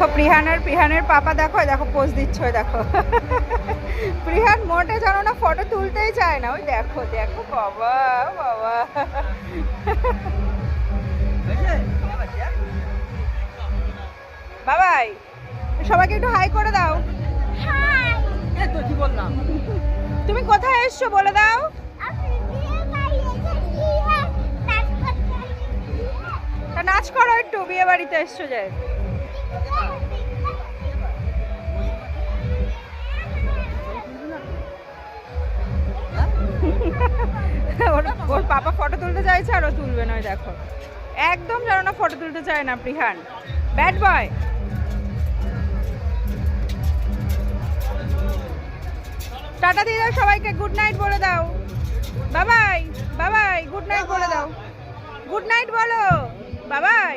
দেখো প্রিহানের পাপা দেখো দেখো পোজ দিচ্ছ দেখো। প্রিহান মোটে জানো না ফটো তুলতেই চায় না। ওই দেখো দেখো বাবা বাবা। বাবাই সবাইকে একটু হাই করে দাও। তুমি কোথায় এসছো বলে দাও। তা নাচ করো একটু, বিয়ে বাড়িতে এসছো যে। ওর পাপা ফটো তুলতে চাইছে আর ও তুলবে না। ওই দেখো একদম জানো না ফটো তুলতে চায় না প্রিহান, ব্যাড বয়। টাটা দিয়ে দাও সবাইকে, গুড নাইট বলে দাও। বাবাই বাবাই গুড নাইট বলে দাও, গুড নাইট বলো বাবাই।